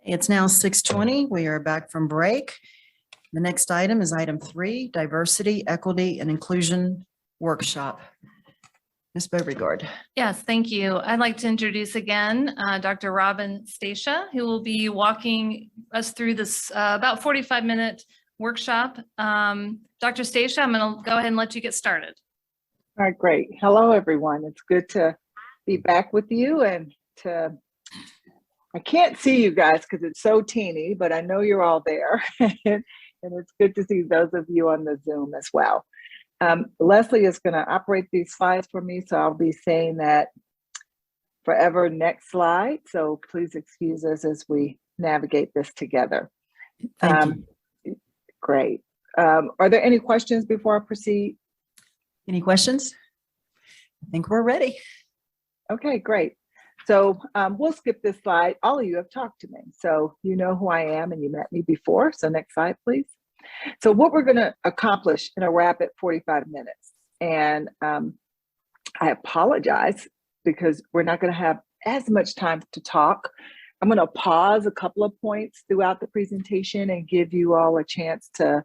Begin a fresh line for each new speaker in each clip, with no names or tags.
It's now 6:20. We are back from break. The next item is item 3, Diversity, Equity, and Inclusion Workshop. Ms. Beauregard.
Yes, thank you. I'd like to introduce again Dr. Robin Stacia, who will be walking us through this about 45-minute workshop. Dr. Stacia, I'm going to go ahead and let you get started.
All right, great. Hello, everyone. It's good to be back with you and I can't see you guys because it's so teeny, but I know you're all there. And it's good to see those of you on the Zoom as well. Leslie is going to operate these slides for me, so I'll be saying that forever. Next slide. So please excuse us as we navigate this together.
Thank you.
Great. Are there any questions before I proceed?
Any questions? I think we're ready.
Okay, great. So we'll skip this slide. All of you have talked to me, so you know who I am and you met me before. So next slide, please. So what we're going to accomplish in a rapid 45 minutes, and I apologize because we're not going to have as much time to talk. I'm going to pause a couple of points throughout the presentation and give you all a chance to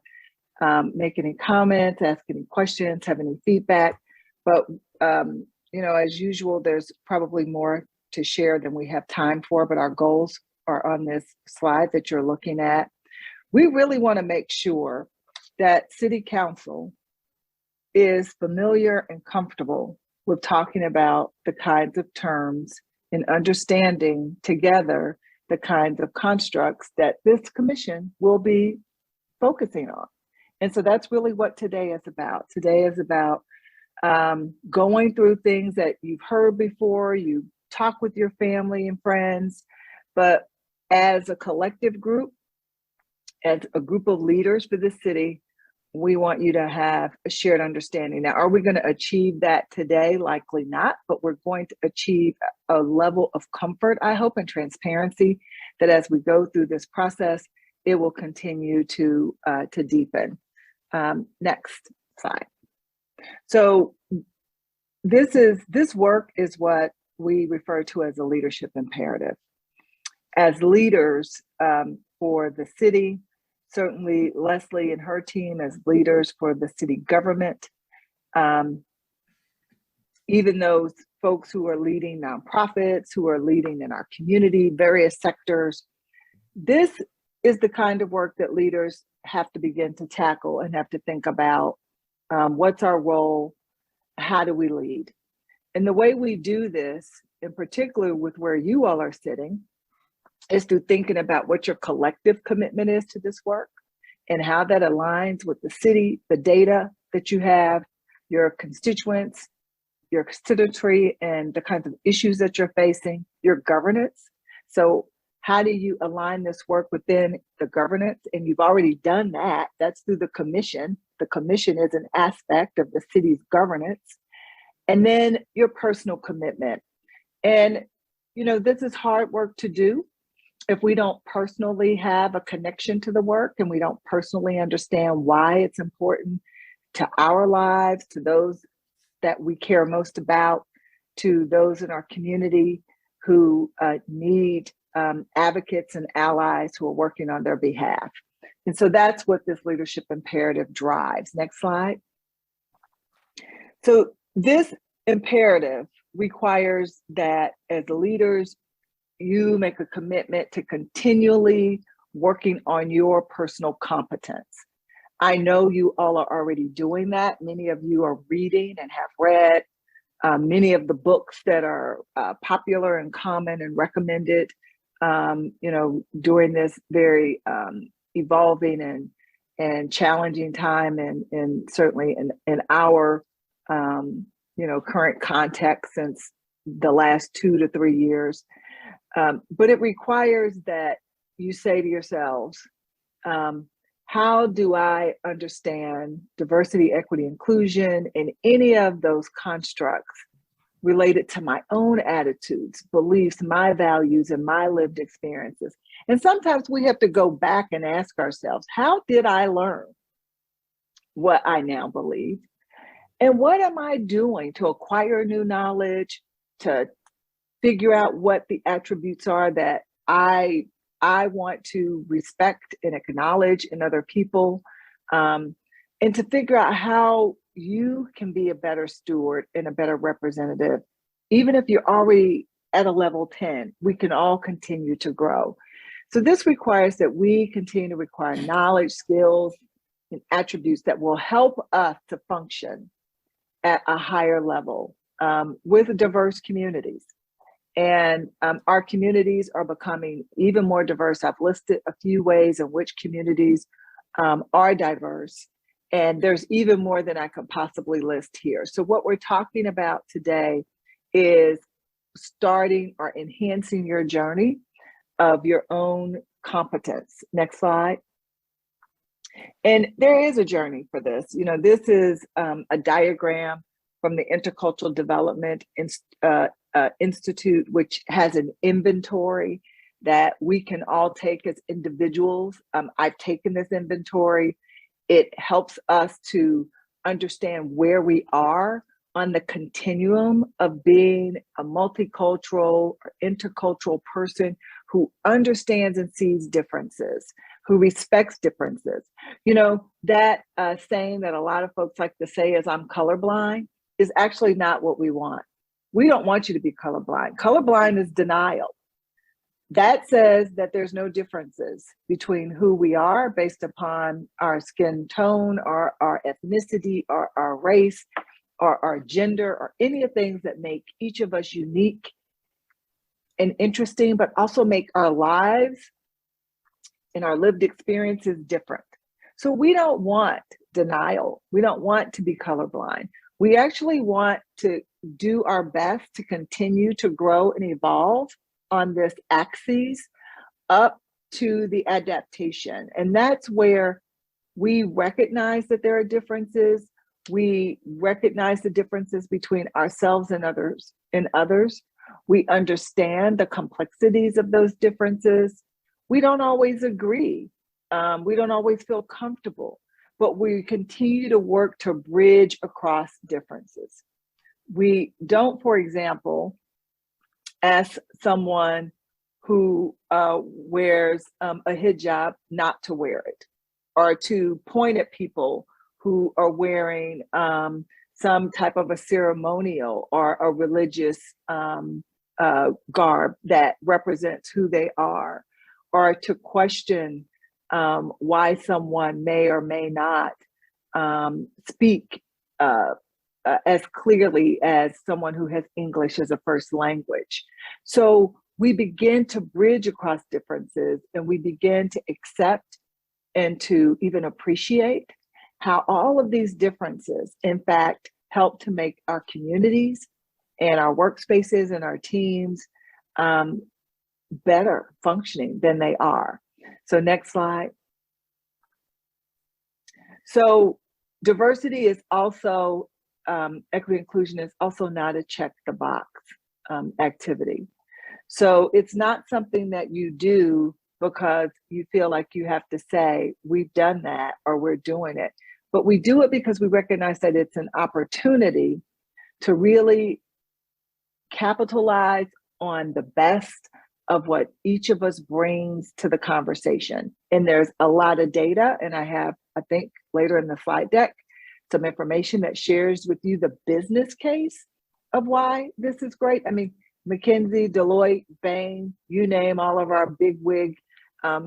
make any comments, ask any questions, have any feedback. But, you know, as usual, there's probably more to share than we have time for, but our goals are on this slide that you're looking at. We really want to make sure that City Council is familiar and comfortable with talking about the kinds of terms and understanding together the kinds of constructs that this commission will be focusing on. And so that's really what today is about. Today is about going through things that you've heard before, you talk with your family and friends, but as a collective group, as a group of leaders for the city, we want you to have a shared understanding. Now, are we going to achieve that today? Likely not, but we're going to achieve a level of comfort, I hope, and transparency that as we go through this process, it will continue to deepen. Next slide. So this work is what we refer to as a leadership imperative. As leaders for the city, certainly Leslie and her team as leaders for the city government, even those folks who are leading nonprofits, who are leading in our community, various sectors, this is the kind of work that leaders have to begin to tackle and have to think about what's our role, how do we lead? And the way we do this, in particular with where you all are sitting, is through thinking about what your collective commitment is to this work and how that aligns with the city, the data that you have, your constituents, your constituency, and the kinds of issues that you're facing, your governance. So how do you align this work within the governance? And you've already done that. That's through the commission. The commission is an aspect of the city's governance. And then your personal commitment. And, you know, this is hard work to do if we don't personally have a connection to the work and we don't personally understand why it's important to our lives, to those that we care most about, to those in our community who need advocates and allies who are working on their behalf. And so that's what this leadership imperative drives. Next slide. So this imperative requires that as leaders, you make a commitment to continually working on your personal competence. I know you all are already doing that. Many of you are reading and have read many of the books that are popular and common and recommended, you know, during this very evolving and challenging time, and certainly in our you know, current context since the last 2 to 3 years. But it requires that you say to yourselves, how do I understand diversity, equity, inclusion, and any of those constructs related to my own attitudes, beliefs, my values, and my lived experiences? And sometimes we have to go back and ask ourselves, how did I learn what I now believe? And what am I doing to acquire new knowledge, to figure out what the attributes are that I I want to respect and acknowledge in other people, and to figure out how you can be a better steward and a better representative. Even if you're already at a level 10, we can all continue to grow. So this requires that we continue to require knowledge, skills, and attributes that will help us to function at a higher level with diverse communities. And our communities are becoming even more diverse. I've listed a few ways in which communities are diverse, and there's even more than I could possibly list here. So what we're talking about today is starting or enhancing your journey of your own competence. Next slide. And there is a journey for this. You know, this is a diagram from the Intercultural Development Institute, which has an inventory that we can all take as individuals. I've taken this inventory. It helps us to understand where we are on the continuum of being a multicultural or intercultural person who understands and sees differences, who respects differences. You know, that saying that a lot of folks like to say is I'm colorblind is actually not what we want. We don't want you to be colorblind. Colorblind is denial. That says that there's no differences between who we are based upon our skin tone or our ethnicity or our race or our gender or any of the things that make each of us unique and interesting, but also make our lives and our lived experiences different. So we don't want denial. We don't want to be colorblind. We actually want to do our best to continue to grow and evolve on this axis up to the adaptation. And that's where we recognize that there are differences. We recognize the differences between ourselves and others. We understand the complexities of those differences. We don't always agree. We don't always feel comfortable, but we continue to work to bridge across differences. We don't, for example, ask someone who wears a hijab not to wear it, or to point at people who are wearing some type of a ceremonial or a religious garb that represents who they are, or to question why someone may or may not speak as clearly as someone who has English as a first language. So we begin to bridge across differences, and we begin to accept and to even appreciate how all of these differences, in fact, help to make our communities and our workspaces and our teams better functioning than they are. So next slide. So diversity is also, equity inclusion is also not a check the box activity. So it's not something that you do because you feel like you have to say, we've done that or we're doing it. But we do it because we recognize that it's an opportunity to really capitalize on the best of what each of us brings to the conversation. And there's a lot of data, and I have, I think later in the slide deck, some information that shares with you the business case of why this is great. I mean, McKinsey, Deloitte, Bain, you name all of our big wig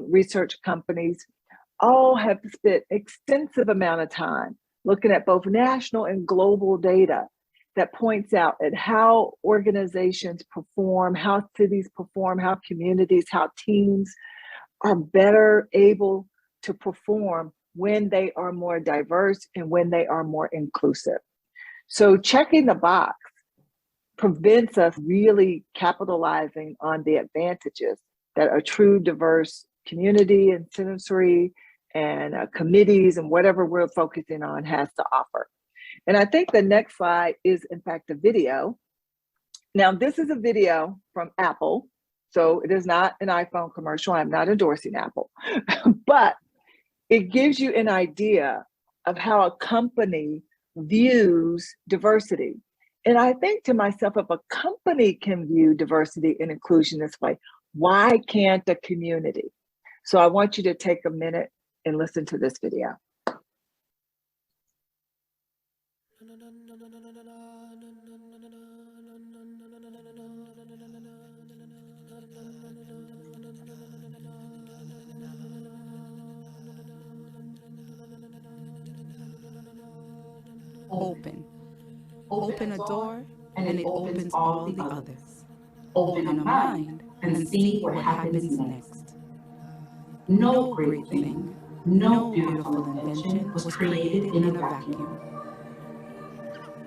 research companies, all have spent extensive amount of time looking at both national and global data that points out at how organizations perform, how cities perform, how communities, how teams are better able to perform when they are more diverse and when they are more inclusive. So checking the box prevents us really capitalizing on the advantages that a true diverse community and sensory and committees and whatever we're focusing on has to offer. And I think the next slide is in fact a video. Now this is a video from Apple. So it is not an iPhone commercial. I'm not endorsing Apple, but it gives you an idea of how a company views diversity. And I think to myself, if a company can view diversity and inclusion this way, Why can't the community? So I want you to take a minute and listen to this video.
Open. Open a door and it opens all the others. Open a mind and see what happens next. No great thing, no beautiful invention was created in a vacuum.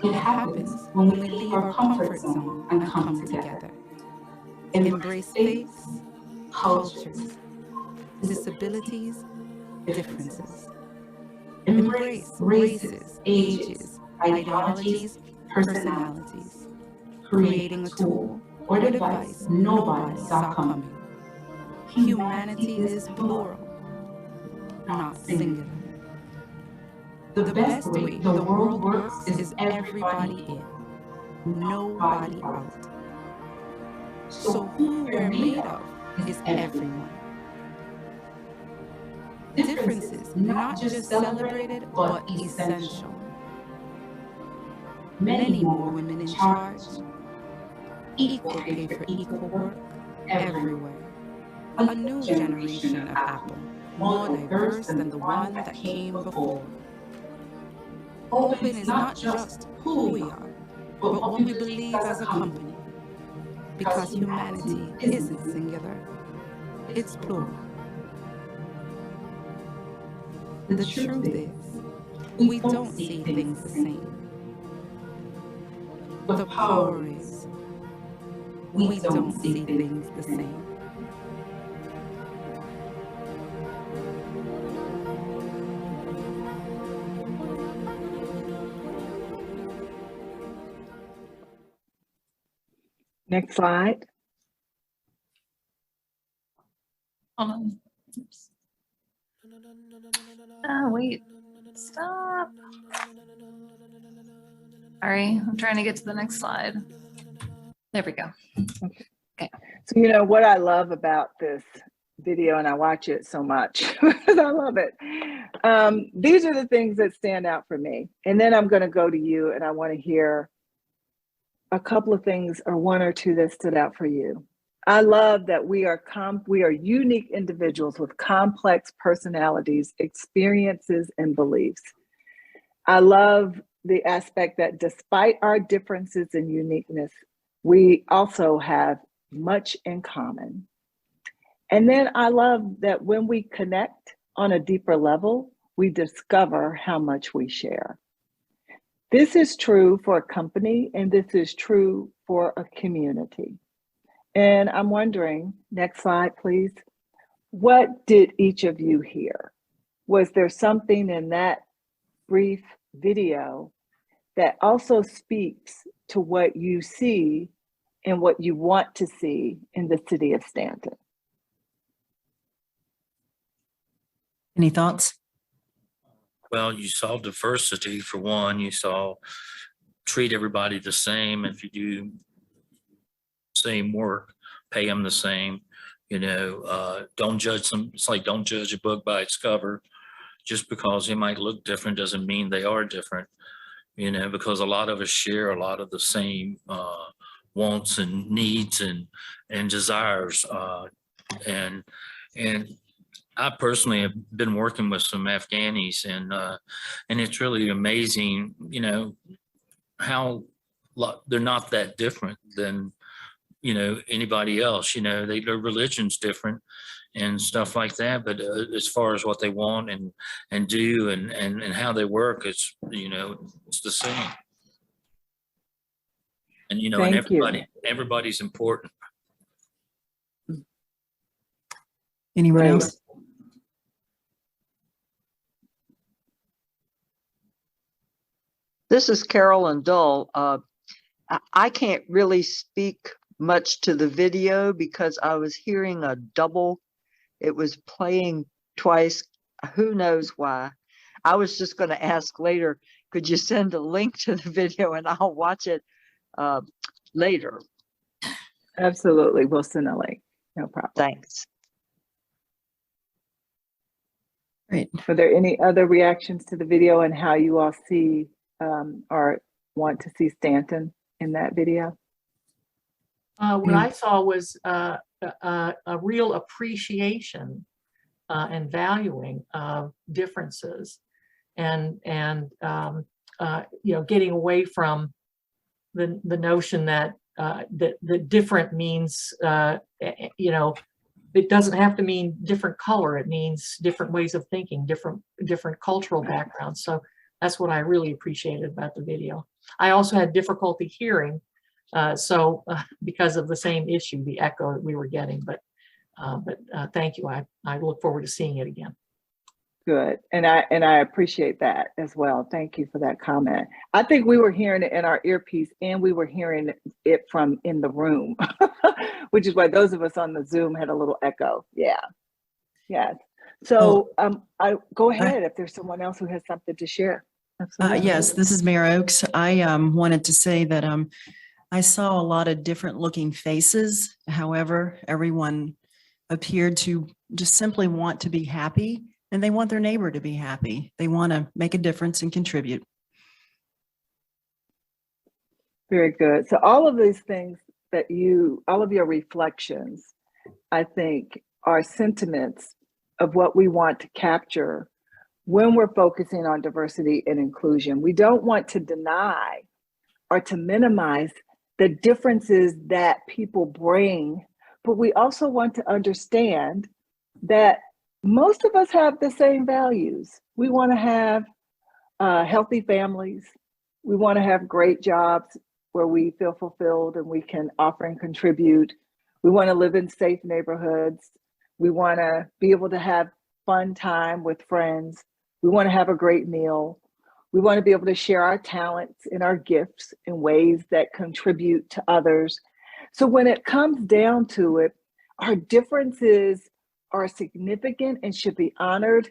It happens when we leave our comfort zone and come together. Embrace faiths, cultures, disabilities, differences. Embrace races, ages, ideologies, personalities, creating a tool or device nobody saw coming. Humanity is plural, not singular. The best way the world works is everybody in, nobody out. So who we're made of is everyone. Differences not just celebrated, but essential. Many more women in charge, equal pay for equal work everywhere. A new generation of Apple, more diverse than the one that came before. Open is not just who we are, but what we believe as a company. Because humanity isn't singular, it's plural. The truth is, we don't see things the same. The power is, we don't see things the same.
Next slide.
Hold on. Oops. Oh, wait. Stop. Sorry, I'm trying to get to the next slide. There we go.
So, you know, what I love about this video, and I watch it so much because I love it. These are the things that stand out for me. And then I'm going to go to you and I want to hear a couple of things or one or two that stood out for you. I love that we are unique individuals with complex personalities, experiences, and beliefs. I love the aspect that despite our differences and uniqueness, we also have much in common. And then I love that when we connect on a deeper level, we discover how much we share. This is true for a company, and this is true for a community. And I'm wondering, next slide, please. What did each of you hear? Was there something in that brief video that also speaks to what you see and what you want to see in the city of Stanton?
Any thoughts?
Well, you saw diversity for one. You saw treat everybody the same. If you do same work, pay them the same. You know, don't judge them. It's like don't judge a book by its cover. Just because they might look different doesn't mean they are different. You know, because a lot of us share a lot of the same wants and needs and desires. And I personally have been working with some Afghanis, and it's really amazing, you know, how they're not that different than, you know, anybody else. You know, their religion's different and stuff like that, but as far as what they want and do and how they work, it's, you know, it's the same. And you know, and everybody's important.
Anyone else?
This is Carolyn Dull. I can't really speak much to the video because I was hearing a double. It was playing twice. Who knows why? I was just going to ask later, could you send a link to the video and I'll watch it later?
Absolutely. We'll send a link. No problem.
Thanks.
Great.
Are there any other reactions to the video and how you all see or want to see Stanton in that video?
What I saw was a real appreciation and valuing of differences, and getting away from the notion that that different means it doesn't have to mean different color. It means different ways of thinking, different cultural backgrounds. So that's what I really appreciated about the video. I also had difficulty hearing, because of the same issue, the echo that we were getting. But thank you. I look forward to seeing it again.
Good, and I appreciate that as well. Thank you for that comment. I think we were hearing it in our earpiece, and we were hearing it from in the room, which is why those of us on the Zoom had a little echo. Yeah, yes. So I go ahead if there's someone else who has something to share. Absolutely.
Yes, this is Mayor Oakes. I wanted to say that I saw a lot of different looking faces. However, everyone appeared to just simply want to be happy, and they want their neighbor to be happy. They want to make a difference and contribute.
Very good. So all of these things that all of your reflections, I think, are sentiments of what we want to capture when we're focusing on diversity and inclusion. We don't want to deny or to minimize the differences that people bring, but we also want to understand that most of us have the same values. We want to have healthy families. We want to have great jobs where we feel fulfilled and we can offer and contribute. We want to live in safe neighborhoods. We want to be able to have fun time with friends. We want to have a great meal. We want to be able to share our talents and our gifts in ways that contribute to others. So when it comes down to it, our differences are significant and should be honored,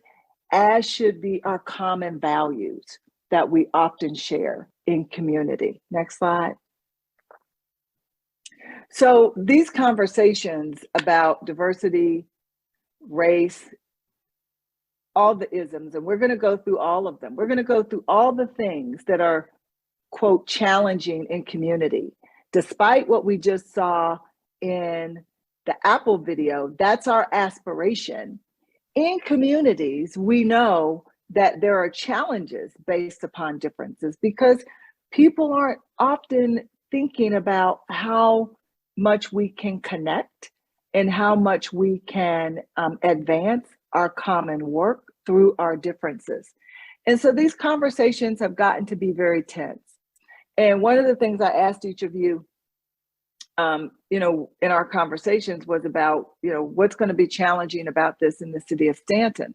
as should be our common values that we often share in community. Next slide. So these conversations about diversity, race, all the isms, and we're going to go through all of them. We're going to go through all the things that are, quote, challenging in community. Despite what we just saw in the Apple video, that's our aspiration. In communities, we know that there are challenges based upon differences because people aren't often thinking about how much we can connect and how much we can advance our common work through our differences. And so these conversations have gotten to be very tense. And one of the things I asked each of you, in our conversations was about, what's going to be challenging about this in the city of Stanton.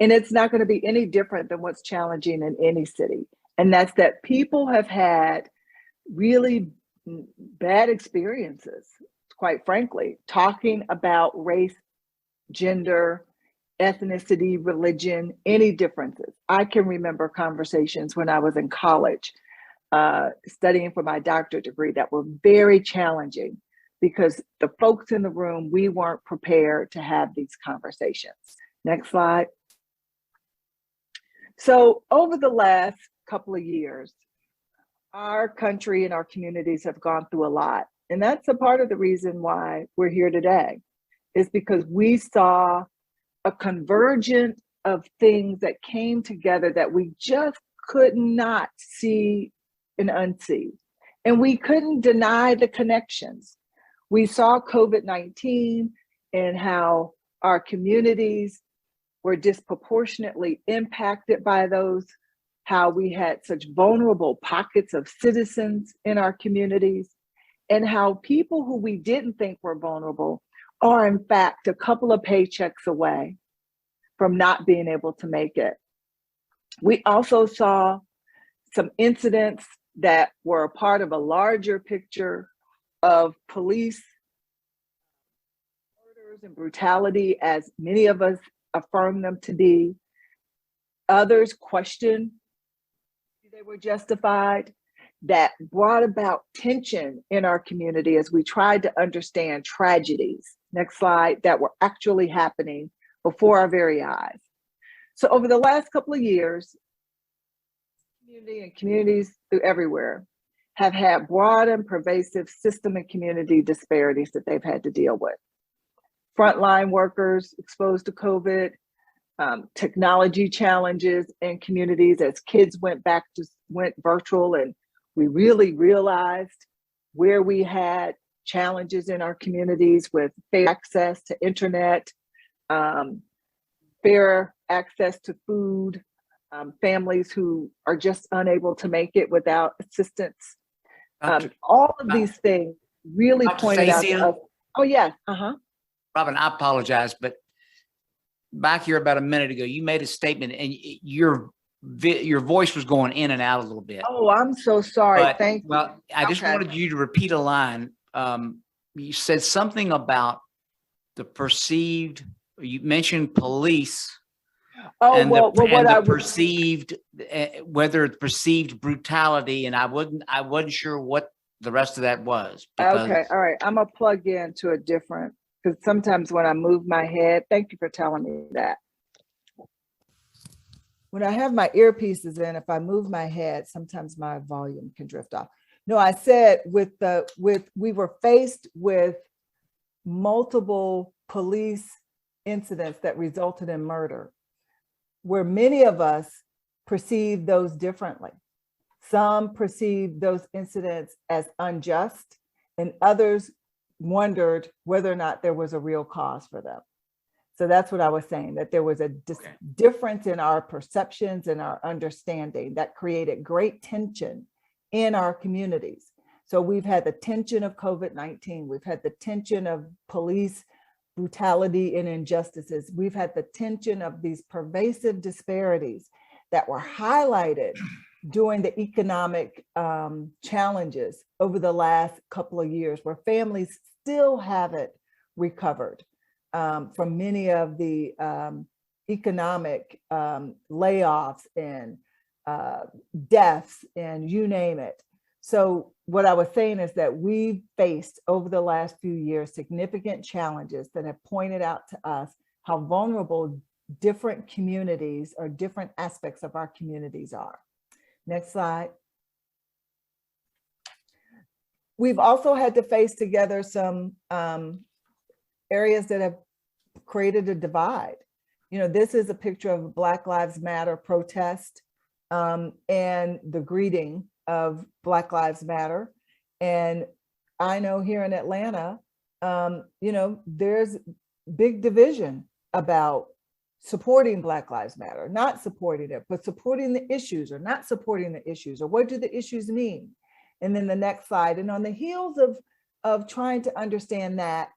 And it's not going to be any different than what's challenging in any city. And that's that people have had really bad experiences, quite frankly, talking about race, gender, ethnicity, religion, any differences. I can remember conversations when I was in college studying for my doctorate degree that were very challenging because the folks in the room, we weren't prepared to have these conversations. Next slide. So over the last couple of years, our country and our communities have gone through a lot. And that's a part of the reason why we're here today, is because we saw a convergence of things that came together that we just could not see and unsee. And we couldn't deny the connections. We saw COVID-19 and how our communities were disproportionately impacted by those, how we had such vulnerable pockets of citizens in our communities, and how people who we didn't think were vulnerable are in fact a couple of paychecks away from not being able to make it. We also saw some incidents that were a part of a larger picture of police murders and brutality, as many of us affirm them to be. Others questioned if they were justified. That brought about tension in our community as we tried to understand tragedies next slide, that were actually happening before our very eyes. So over the last couple of years, community and communities through everywhere have had broad and pervasive system and community disparities that they've had to deal with. Frontline workers exposed to COVID, technology challenges in communities as kids went virtual, and we really realized where we had challenges in our communities with fair access to internet, fair access to food, families who are just unable to make it without assistance. All of these things really
Dr.
pointed out to
Stacia?
us. Oh, yeah.
Robin, I apologize, but back here about a minute ago, you made a statement and your voice was going in and out a little bit.
Oh, I'm so sorry.
But,
Thank you.
well, I just
Okay.
wanted you to repeat a line. You said something about the perceived, you mentioned police
Oh,
and
well,
the,
what
and
I
the
would,
perceived, whether it's perceived brutality, and I wasn't sure what the rest of that was. Because
okay, all right. I'm gonna plug in to a different, because sometimes when I move my head, thank you for telling me that. When I have my earpieces in, if I move my head, sometimes my volume can drift off. No, I said we were faced with multiple police incidents that resulted in murder, where many of us perceive those differently. Some perceived those incidents as unjust, and others wondered whether or not there was a real cause for them. So that's what I was saying, that there was a difference in our perceptions and our understanding that created great tension in our communities. So we've had the tension of COVID-19, we've had the tension of police brutality and injustices, we've had the tension of these pervasive disparities that were highlighted during the economic challenges over the last couple of years, where families still haven't recovered from many of the economic layoffs and deaths and you name it. So what I was saying is that we've faced over the last few years significant challenges that have pointed out to us how vulnerable different communities or different aspects of our communities are. Next slide. We've also had to face together some areas that have created a divide. You know, this is a picture of a Black Lives Matter protest and the greeting of Black Lives Matter. And I know here in Atlanta, you know, there's big division about supporting Black Lives Matter, not supporting it, but supporting the issues or not supporting the issues, or what do the issues mean? And then the next slide. And on the heels of trying to understand that,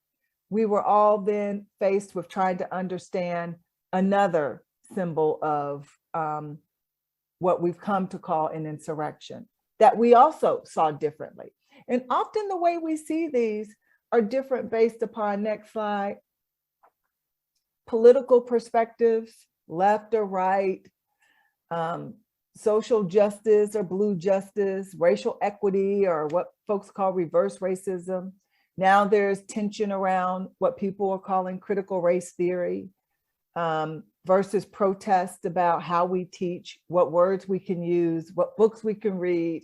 we were all then faced with trying to understand another symbol of what we've come to call an insurrection that we also saw differently. And often the way we see these are different based upon, next slide, political perspectives, left or right, social justice or blue justice, racial equity, or what folks call reverse racism. Now there's tension around what people are calling critical race theory versus protest about how we teach, what words we can use, what books we can read.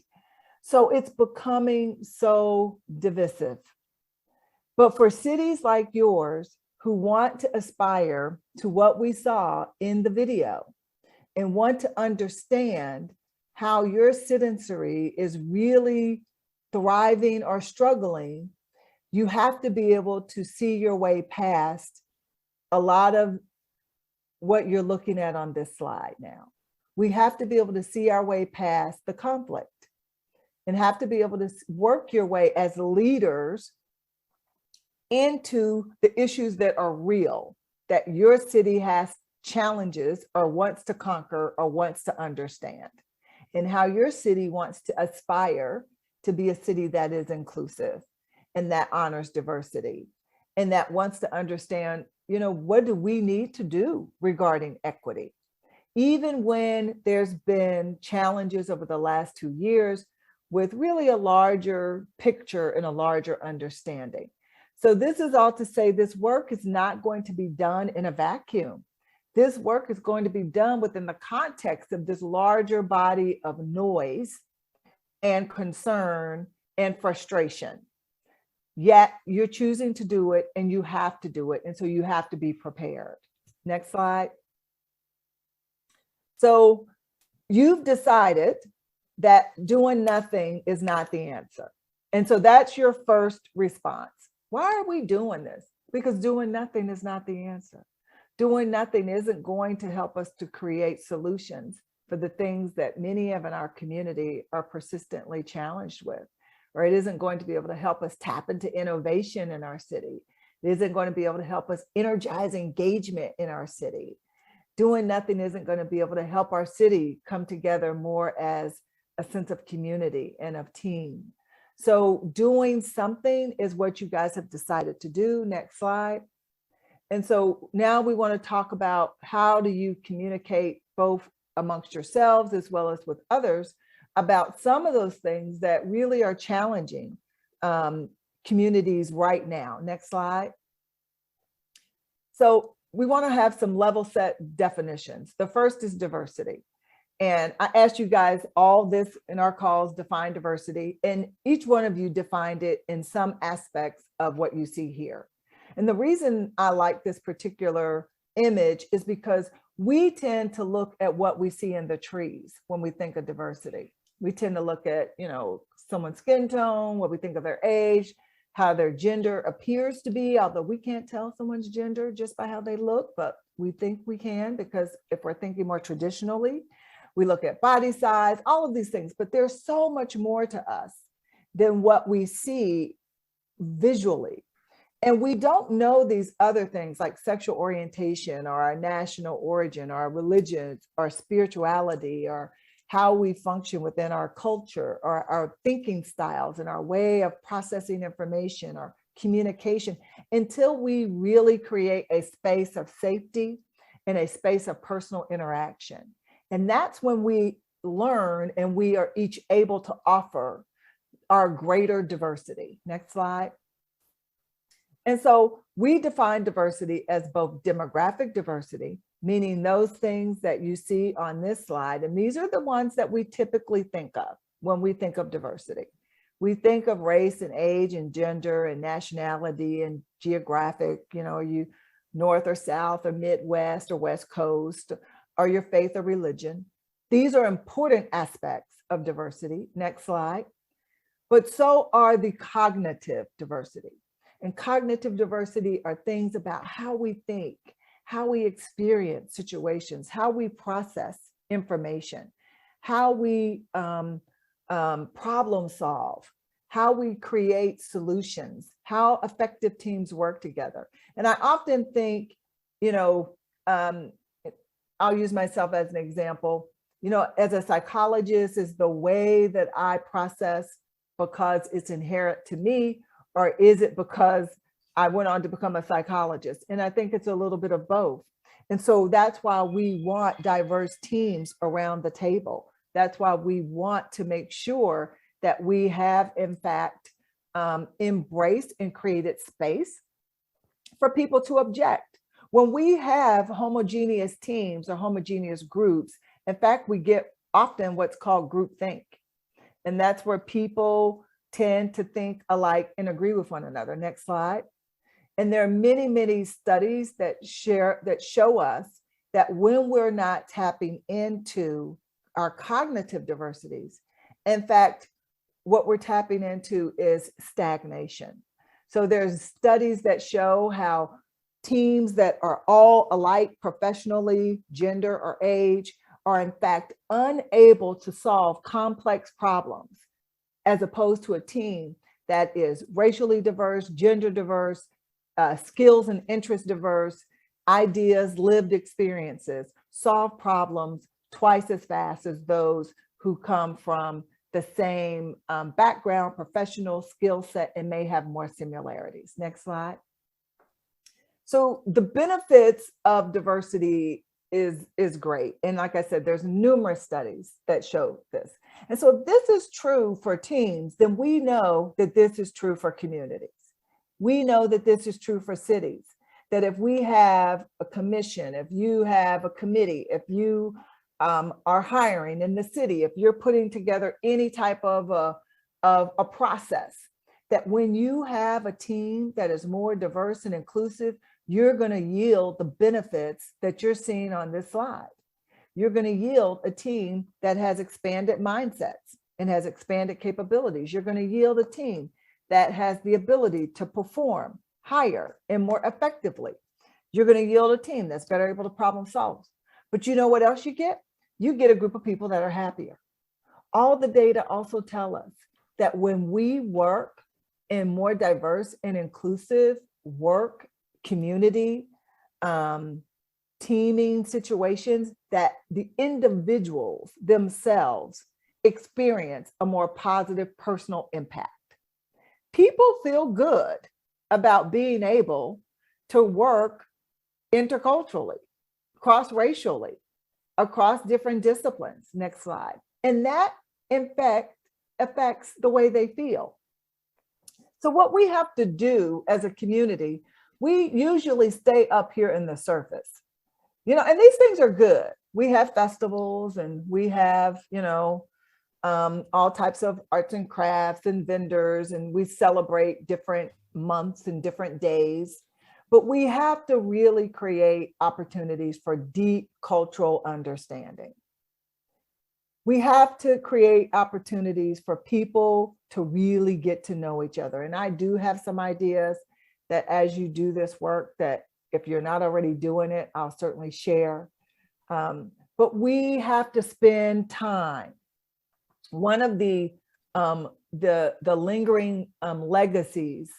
So it's becoming so divisive. But for cities like yours who want to aspire to what we saw in the video and want to understand how your citizenry is really thriving or struggling, you have to be able to see your way past a lot of what you're looking at on this slide now. We have to be able to see our way past the conflict and have to be able to work your way as leaders into the issues that are real, that your city has challenges or wants to conquer or wants to understand, and how your city wants to aspire to be a city that is inclusive and that honors diversity and that wants to understand, you know, what do we need to do regarding equity? Even when there's been challenges over the last 2 years with really a larger picture and a larger understanding. So this is all to say this work is not going to be done in a vacuum. This work is going to be done within the context of this larger body of noise and concern and frustration. Yet you're choosing to do it and you have to do it. And so you have to be prepared. Next slide. So you've decided that doing nothing is not the answer. And so that's your first response. Why are we doing this? Because doing nothing is not the answer. Doing nothing isn't going to help us to create solutions for the things that many of in our community are persistently challenged with, or it isn't going to be able to help us tap into innovation in our city. It isn't going to be able to help us energize engagement in our city. Doing nothing isn't going to be able to help our city come together more as a sense of community and of team. So doing something is what you guys have decided to do. Next slide. And so now we want to talk about how do you communicate both amongst yourselves as well as with others about some of those things that really are challenging communities right now. Next slide. So we want to have some level set definitions. The first is diversity. And I asked you guys all this in our calls, define diversity, and each one of you defined it in some aspects of what you see here. And the reason I like this particular image is because we tend to look at what we see in the trees when we think of diversity. We tend to look at, someone's skin tone, what we think of their age, how their gender appears to be, although we can't tell someone's gender just by how they look, but we think we can, because if we're thinking more traditionally, we look at body size, all of these things, but there's so much more to us than what we see visually. And we don't know these other things like sexual orientation or our national origin, or our religion, or spirituality, or how we function within our culture, or our thinking styles and our way of processing information or communication, until we really create a space of safety and a space of personal interaction. And that's when we learn and we are each able to offer our greater diversity. Next slide. And so we define diversity as both demographic diversity, meaning those things that you see on this slide. And these are the ones that we typically think of when we think of diversity. We think of race and age and gender and nationality and geographic, are you North or South or Midwest or West Coast, or your faith or religion. These are important aspects of diversity. Next slide. But so are the cognitive diversity. And cognitive diversity are things about how we think, how we experience situations, how we process information, how we problem solve, how we create solutions, how effective teams work together. And I often think, I'll use myself as an example, as a psychologist, is the way that I process because it's inherent to me, or is it because I went on to become a psychologist? And I think it's a little bit of both. And so that's why we want diverse teams around the table. That's why we want to make sure that we have, in fact, embraced and created space for people to object. When we have homogeneous teams or homogeneous groups, in fact, we get often what's called groupthink. And that's where people tend to think alike and agree with one another. Next slide. And there are many, many studies that show us that when we're not tapping into our cognitive diversities, in fact, what we're tapping into is stagnation. So there's studies that show how teams that are all alike professionally, gender or age, are in fact unable to solve complex problems, as opposed to a team that is racially diverse, gender diverse, skills and interest diverse, ideas, lived experiences, solve problems twice as fast as those who come from the same background, professional skill set, and may have more similarities. Next slide. So the benefits of diversity is great. And like I said, there's numerous studies that show this. And so if this is true for teams, then we know that this is true for communities. We know that this is true for cities, that if we have a commission, if you have a committee, if you are hiring in the city, if you're putting together any type of a process, that when you have a team that is more diverse and inclusive, you're going to yield the benefits that you're seeing on this slide. You're going to yield a team that has expanded mindsets and has expanded capabilities. You're going to yield a team that has the ability to perform higher and more effectively. You're going to yield a team that's better able to problem solve. But you know what else you get? You get a group of people that are happier. All the data also tell us that when we work in more diverse and inclusive work, community, teaming situations, that the individuals themselves experience a more positive personal impact. People feel good about being able to work interculturally, cross-racially, across different disciplines. Next slide. And that, in fact, affects the way they feel. So what we have to do as a community, we usually stay up here in the surface. You know, and these things are good. We have festivals and we have, you know, all types of arts and crafts and vendors, and we celebrate different months and different days. But we have to really create opportunities for deep cultural understanding. We have to create opportunities for people to really get to know each other. And I do have some ideas that as you do this work, that if you're not already doing it, I'll certainly share. But we have to spend time. One of the lingering legacies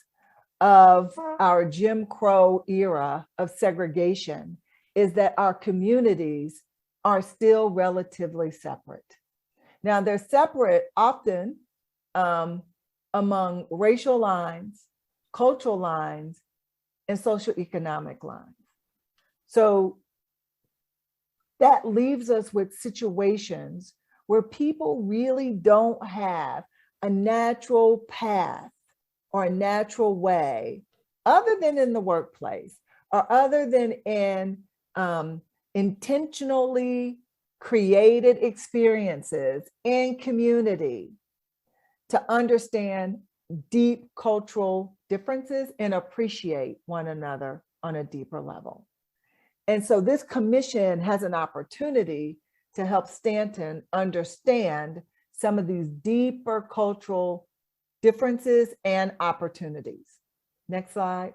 of our Jim Crow era of segregation is that our communities are still relatively separate. Now they're separate often among racial lines, cultural lines, and socioeconomic lines. So that leaves us with situations where people really don't have a natural path or a natural way, other than in the workplace or other than in intentionally created experiences in community, to understand deep cultural differences and appreciate one another on a deeper level. And so this commission has an opportunity to help Stanton understand some of these deeper cultural differences and opportunities. Next slide.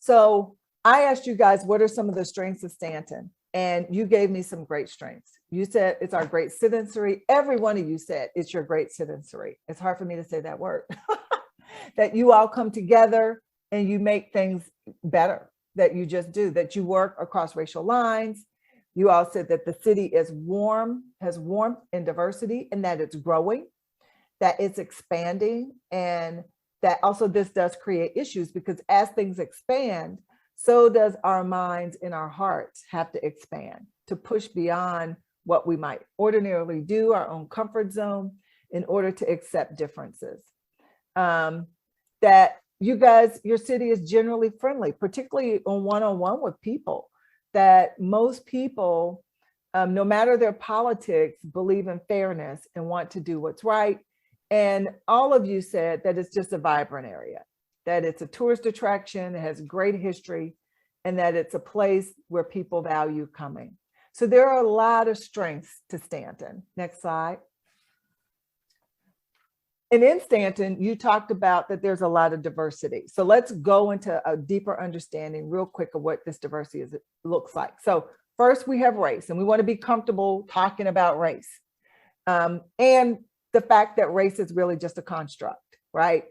So I asked you guys, what are some of the strengths of Stanton? And you gave me some great strengths. You said it's our great citizenry. Every one of you said it's your great citizenry. It's hard for me to say that word. That you all come together and you make things better, that you just do, that you work across racial lines. You all said that the city is warm, has warmth and diversity, and that it's growing, that it's expanding, and that also this does create issues because as things expand, so does our minds and our hearts have to expand to push beyond what we might ordinarily do, our own comfort zone, in order to accept differences. That you guys, your city is generally friendly, particularly on one-on-one with people, that most people, no matter their politics, believe in fairness and want to do what's right. And all of you said that it's just a vibrant area, that it's a tourist attraction, it has great history, and that it's a place where people value coming. So there are a lot of strengths to Stanton. Next slide. And in Stanton, you talked about that there's a lot of diversity. So let's go into a deeper understanding real quick of what this diversity looks like. So first we have race, and we want to be comfortable talking about race. And the fact that race is really just a construct, right?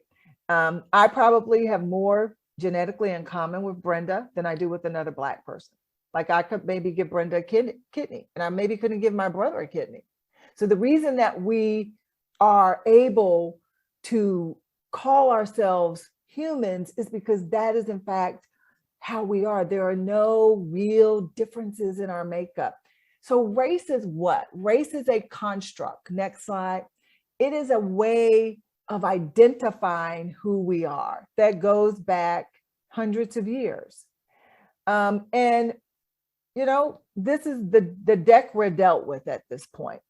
I probably have more genetically in common with Brenda than I do with another Black person. Like I could maybe give Brenda a kidney, and I maybe couldn't give my brother a kidney. So the reason that we are able to call ourselves humans is because that is in fact how we are. There are no real differences in our makeup. So race is what? Race is a construct. Next slide. It is a way of identifying who we are that goes back hundreds of years. And, you know, this is the deck we're dealt with at this point.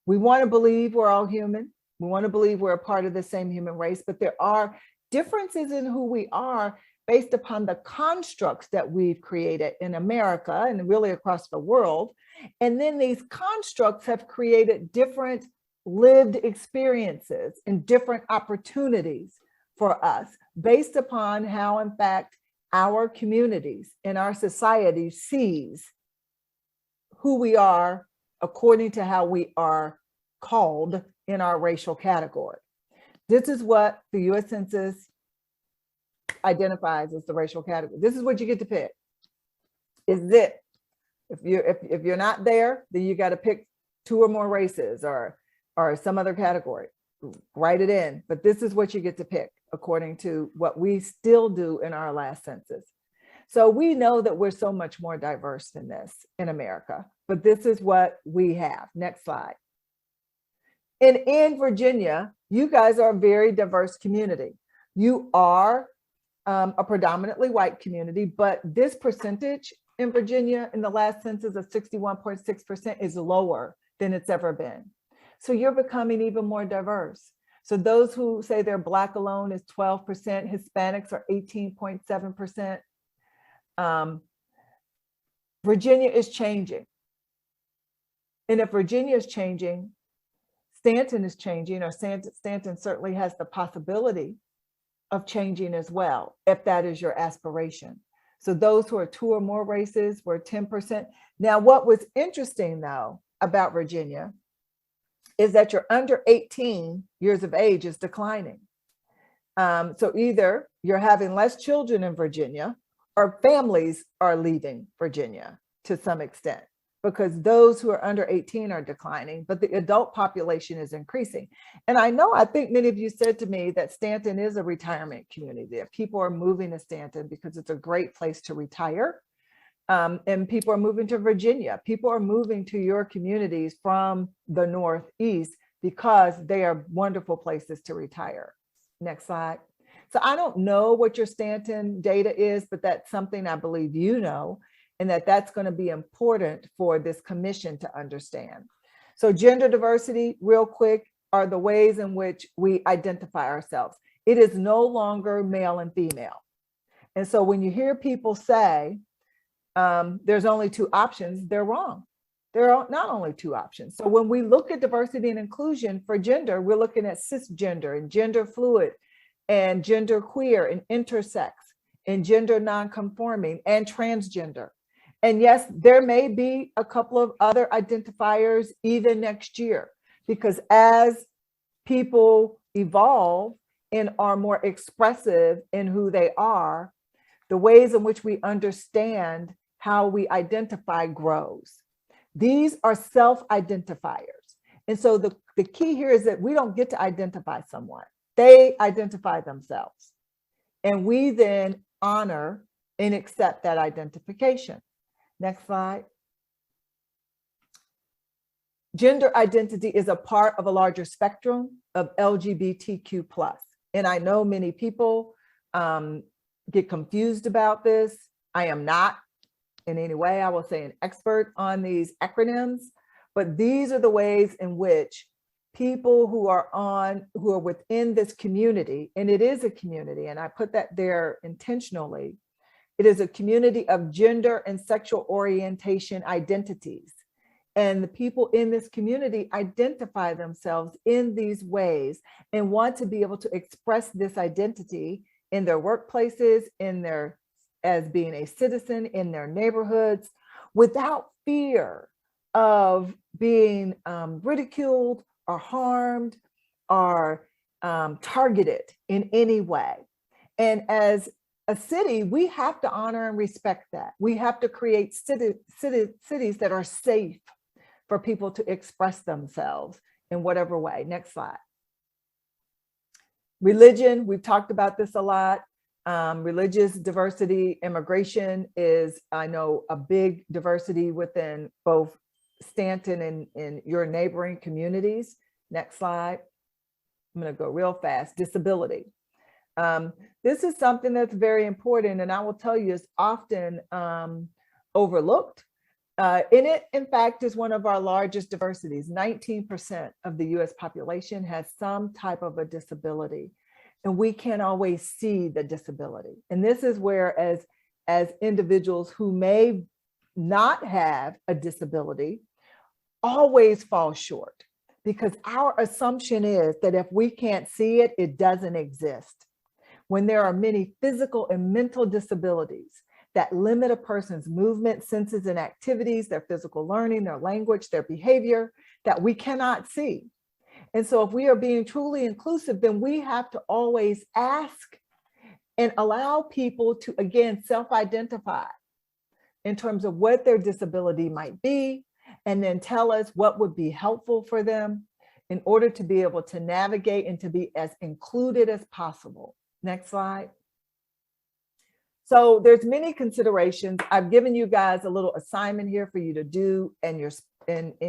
We want to believe we're all human. We want to believe we're a part of the same human race, but there are differences in who we are based upon the constructs that we've created in America and really across the world. And then these constructs have created different lived experiences and different opportunities for us based upon how, in fact, our communities and our society sees who we are according to how we are called in our racial category. This is what the U.S. Census identifies as the racial category. This is what you get to pick. Is it? If you're not there, then you got to pick 2 or more races or some other category. Write it in. But this is what you get to pick according to what we still do in our last census. So we know that we're so much more diverse than this in America, but this is what we have. Next slide. And in Virginia, you guys are a very diverse community. You are a predominantly white community, but this percentage in Virginia in the last census of 61.6% is lower than it's ever been. So you're becoming even more diverse. So those who say they're Black alone is 12%, Hispanics are 18.7%. Virginia is changing. And if Virginia is changing, Stanton is changing, or Stanton certainly has the possibility of changing as well, if that is your aspiration. So those who are 2 or more races were 10%. Now, what was interesting though about Virginia is that you're under 18 years of age is declining. So either you're having less children in Virginia or families are leaving Virginia to some extent, because those who are under 18 are declining, but the adult population is increasing. And I think many of you said to me that Stanton is a retirement community, that people are moving to Stanton because it's a great place to retire. And people are moving to Virginia. People are moving to your communities from the Northeast because they are wonderful places to retire. Next slide. So I don't know what your Stanton data is, but that's something I believe you know, and that's going to be important for this commission to understand. So gender diversity, real quick, are the ways in which we identify ourselves. It is no longer male and female. And so when you hear people say, there's only 2 options, they're wrong. There are not only 2 options. So when we look at diversity and inclusion for gender, we're looking at cisgender and gender fluid and gender queer and intersex and gender nonconforming and transgender. And yes, there may be a couple of other identifiers even next year, because as people evolve and are more expressive in who they are, the ways in which we understand how we identify grows. These are self-identifiers. And so the key here is that we don't get to identify someone. They identify themselves. And we then honor and accept that identification. Next slide. Gender identity is a part of a larger spectrum of LGBTQ+. And I know many people get confused about this. I am not in any way, I will say, an expert on these acronyms, but these are the ways in which people who are within this community, and it is a community, and I put that there intentionally, it is a community of gender and sexual orientation identities. And the people in this community identify themselves in these ways and want to be able to express this identity in their workplaces, as being a citizen in their neighborhoods, without fear of being ridiculed or harmed or targeted in any way. And as a city, we have to honor and respect that. We have to create cities that are safe for people to express themselves in whatever way. Next slide. Religion, we've talked about this a lot. Religious diversity, immigration is, I know, a big diversity within both Stanton and your neighboring communities. Next slide. I'm going to go real fast. Disability. This is something that's very important, and I will tell you, is often overlooked. It, in fact, is one of our largest diversities. 19% of the US population has some type of a disability, and we can't always see the disability. And this is where, as individuals who may not have a disability, always fall short, because our assumption is that if we can't see it, it doesn't exist. When there are many physical and mental disabilities that limit a person's movement, senses, and activities, their physical learning, their language, their behavior, that we cannot see. And so if we are being truly inclusive, then we have to always ask and allow people to, again, self-identify in terms of what their disability might be, and then tell us what would be helpful for them in order to be able to navigate and to be as included as possible. Next slide. So there's many considerations. I've given you guys a little assignment here for you to do in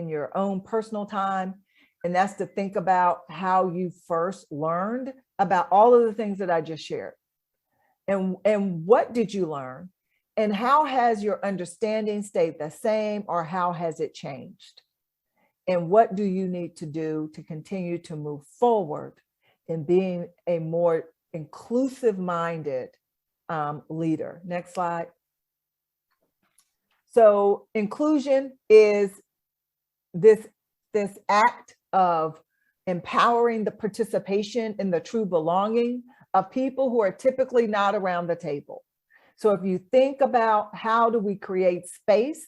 your own personal time. And that's to think about how you first learned about all of the things that I just shared. And what did you learn? And how has your understanding stayed the same, or how has it changed? And what do you need to do to continue to move forward in being a more inclusive-minded leader? Next slide. So inclusion is this act of empowering the participation in the true belonging of people who are typically not around the table. So if you think about how do we create space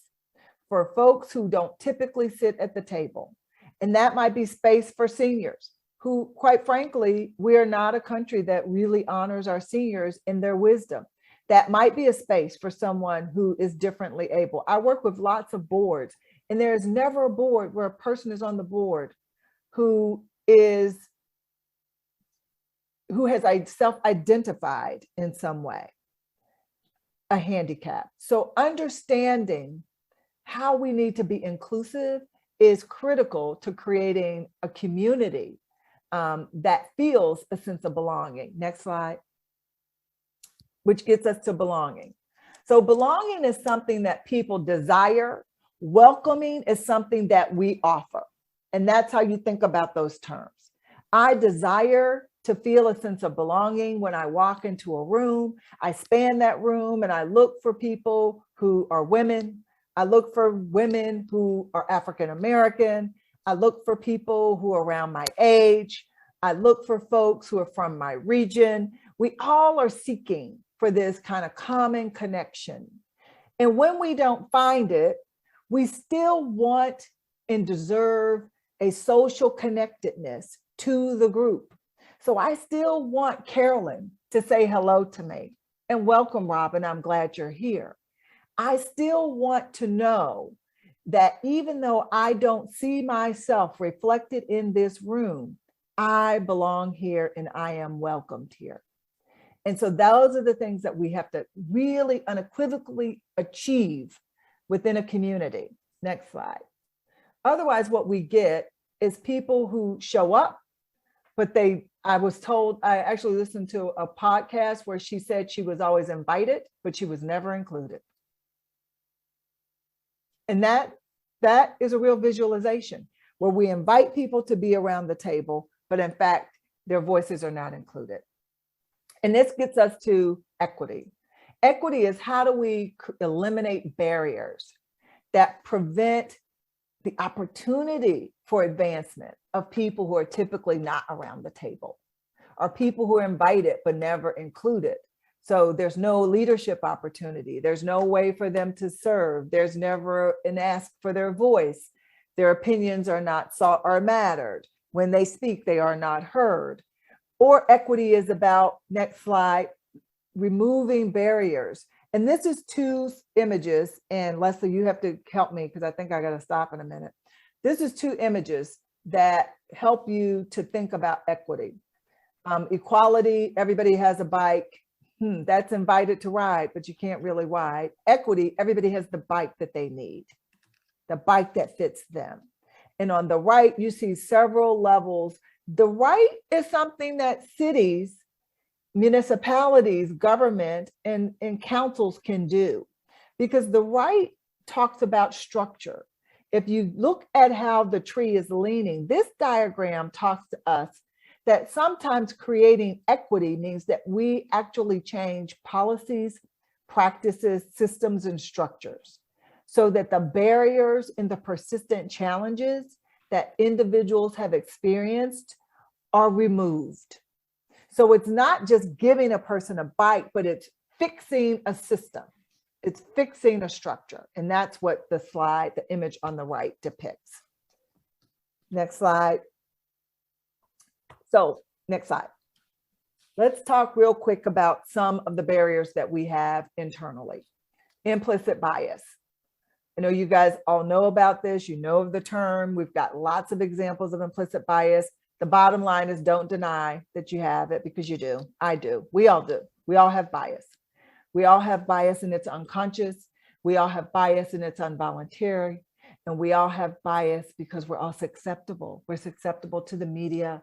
for folks who don't typically sit at the table, and that might be space for seniors who, quite frankly, we are not a country that really honors our seniors in their wisdom. That might be a space for someone who is differently able. I work with lots of boards, and there is never a board where a person is on the board who has self-identified in some way a handicap. So understanding how we need to be inclusive is critical to creating a community that feels a sense of belonging. Next slide. Which gets us to belonging. So belonging is something that people desire. Welcoming is something that we offer. And that's how you think about those terms. I desire to feel a sense of belonging when I walk into a room. I span that room and I look for people who are women. I look for women who are African American. I look for people who are around my age. I look for folks who are from my region. We all are seeking for this kind of common connection. And when we don't find it, we still want and deserve a social connectedness to the group. So I still want Carolyn to say hello to me and welcome, Robin. I'm glad you're here. I still want to know that even though I don't see myself reflected in this room, I belong here and I am welcomed here. And so those are the things that we have to really unequivocally achieve within a community. Next slide. Otherwise, what we get is people who show up, but I was told, I actually listened to a podcast where she said she was always invited, but she was never included. And that is a real visualization where we invite people to be around the table, but in fact, their voices are not included. And this gets us to equity. Equity is how do we eliminate barriers that prevent the opportunity for advancement of people who are typically not around the table, or people who are invited but never included. So there's no leadership opportunity. There's no way for them to serve. There's never an ask for their voice. Their opinions are not sought or mattered. When they speak, they are not heard. Or equity is about, next slide, removing barriers. And this is two images, and Leslie, you have to help me because I think I got to stop in a minute. This is two images that help you to think about equity. Equality, everybody has a bike. That's invited to ride, but you can't really ride. Equity, everybody has the bike that they need, the bike that fits them. And on the right, you see several levels The right is something that cities, municipalities, government, and councils can do, because the right talks about structure. If you look at how the tree is leaning, this diagram talks to us that sometimes creating equity means that we actually change policies, practices, systems, and structures so that the barriers and the persistent challenges that individuals have experienced are removed. So it's not just giving a person a bike, but it's fixing a system. It's fixing a structure. And that's what the slide, the image on the right depicts. Next slide. So next slide. Let's talk real quick about some of the barriers that we have internally. Implicit bias. I know you guys all know about this. You know of the term. We've got lots of examples of implicit bias. The bottom line is don't deny that you have it, because you do. I do. We all do. We all have bias. We all have bias and it's unconscious. We all have bias and it's involuntary. And we all have bias because we're all susceptible. We're susceptible to the media,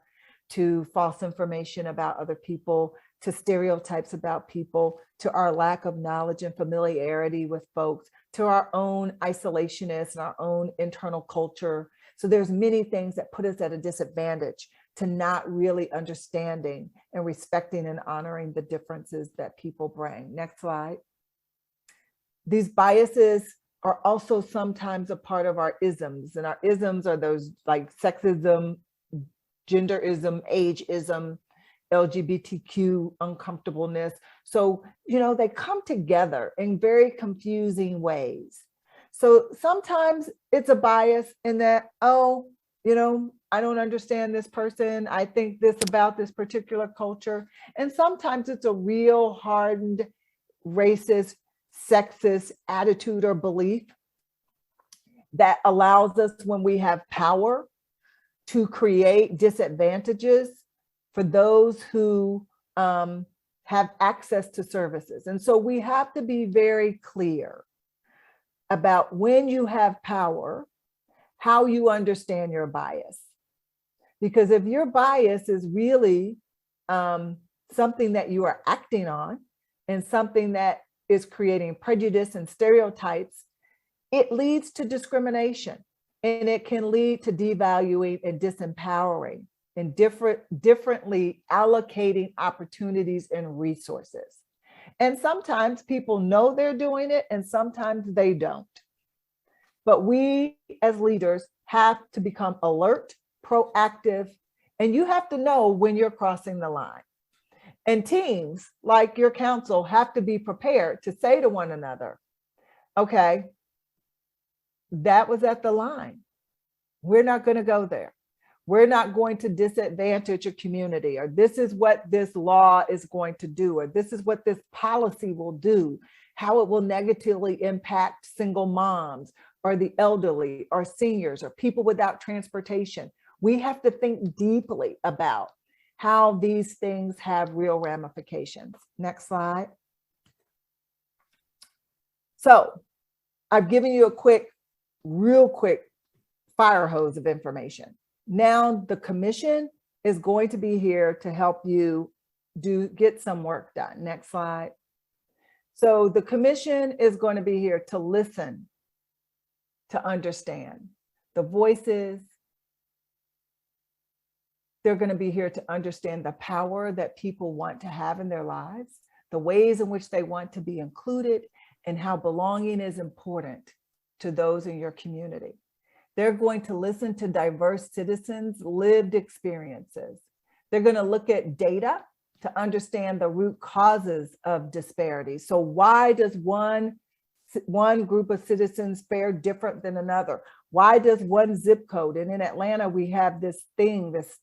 to false information about other people, to stereotypes about people, to our lack of knowledge and familiarity with folks, to our own isolationists and our own internal culture. So there's many things that put us at a disadvantage to not really understanding and respecting and honoring the differences that people bring. Next slide. These biases are also sometimes a part of our isms, and our isms are those like sexism, genderism, ageism, LGBTQ uncomfortableness. So, they come together in very confusing ways. So sometimes it's a bias in that, I don't understand this person. I think this about this particular culture. And sometimes it's a real hardened, racist, sexist attitude or belief that allows us, when we have power, to create disadvantages for those who have access to services. And so we have to be very clear about, when you have power, how you understand your bias. Because if your bias is really something that you are acting on and something that is creating prejudice and stereotypes, it leads to discrimination, and it can lead to devaluing and disempowering and differently allocating opportunities and resources. And sometimes people know they're doing it and sometimes they don't. But we as leaders have to become alert, proactive, and you have to know when you're crossing the line. And teams like your council have to be prepared to say to one another, okay, that was at the line. We're not going to go there. We're not going to disadvantage a community, or this is what this law is going to do, or this is what this policy will do, how it will negatively impact single moms or the elderly or seniors or people without transportation. We have to think deeply about how these things have real ramifications. Next slide. So I've given you a real quick fire hose of information. Now the commission is going to be here to help you get some work done. Next slide. So the commission is going to be here to listen, to understand the voices. They're going to be here to understand the power that people want to have in their lives, the ways in which they want to be included, and how belonging is important to those in your community. They're going to listen to diverse citizens' lived experiences. They're going to look at data to understand the root causes of disparities. So why does one group of citizens fare different than another? Why does one zip code? And in Atlanta, we have this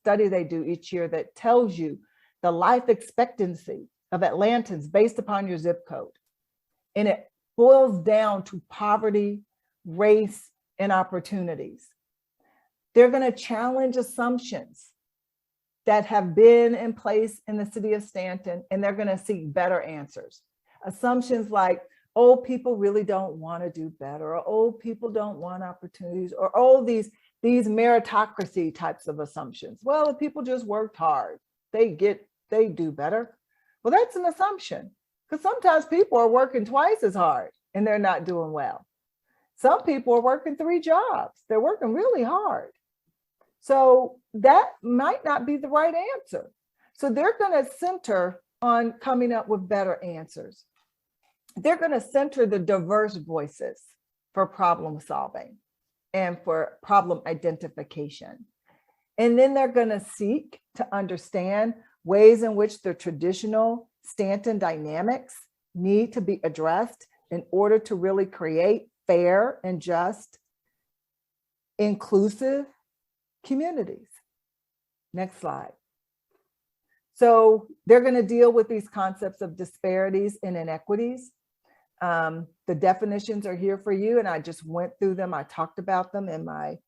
study they do each year that tells you the life expectancy of Atlantans based upon your zip code. And it boils down to poverty, race, and opportunities. They're going to challenge assumptions that have been in place in the city of Stanton, and they're going to seek better answers. Assumptions like, old people really don't want to do better, or old people don't want opportunities, or all these these meritocracy types of assumptions. Well, if people just worked hard, they do better. Well, that's an assumption, because sometimes people are working twice as hard and they're not doing well. Some people are working 3 jobs. They're working really hard. So that might not be the right answer. So they're going to center on coming up with better answers. They're going to center the diverse voices for problem solving and for problem identification. And then they're going to seek to understand ways in which the traditional Stanton dynamics need to be addressed in order to really create fair and just, inclusive communities. Next slide. So they're going to deal with these concepts of disparities and inequities. The definitions are here for you, and I just went through them. I talked about them in my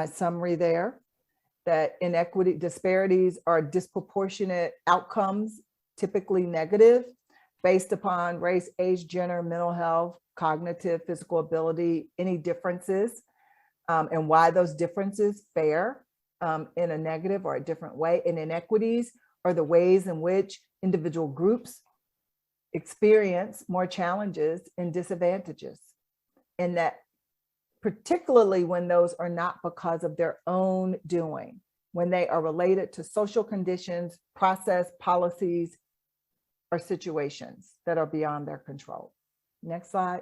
summary there. That inequity, disparities are disproportionate outcomes, typically negative, based upon race, age, gender, mental health, cognitive, physical ability, any differences, and why those differences fare in a negative or a different way. And inequities are the ways in which individual groups experience more challenges and disadvantages. And that particularly when those are not because of their own doing, when they are related to social conditions, process, policies, or situations that are beyond their control. Next slide.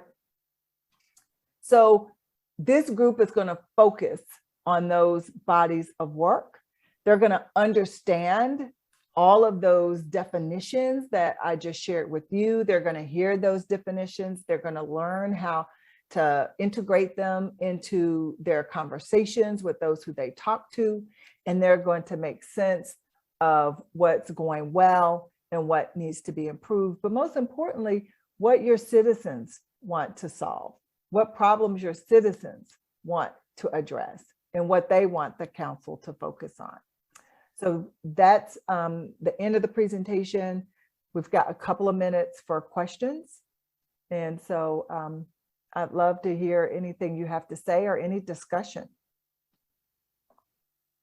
So this group is going to focus on those bodies of work. They're going to understand all of those definitions that I just shared with you. They're going to hear those definitions. They're going to learn how to integrate them into their conversations with those who they talk to, and they're going to make sense of what's going well and what needs to be improved. But most importantly, what your citizens want to solve, what problems your citizens want to address, and what they want the council to focus on. So that's the end of the presentation. We've got a couple of minutes for questions. And so I'd love to hear anything you have to say or any discussion.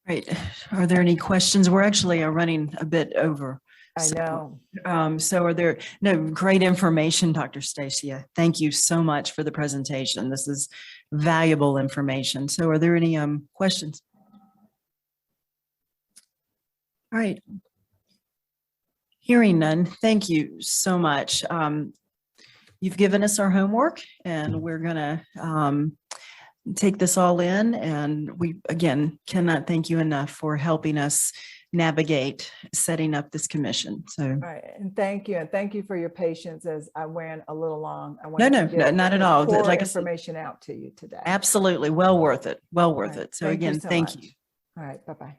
Right. Are there any questions? We're actually running a bit over.
I know.
So are there, no, great information, Dr. Stacia. Thank you so much for the presentation. This is valuable information. So are there any questions? All right. Hearing none, thank you so much. You've given us our homework, and we're gonna take this all in, and we, again, cannot thank you enough for helping us navigate setting up this commission. So.
All right, and thank you for your patience as I ran a little long. I
No,
wanted to get
not at all.
core
Like I said,
information out to you today.
absolutely, well worth it, well worth
All right,
it. So again,
so
thank
much.
you.
All right, bye-bye.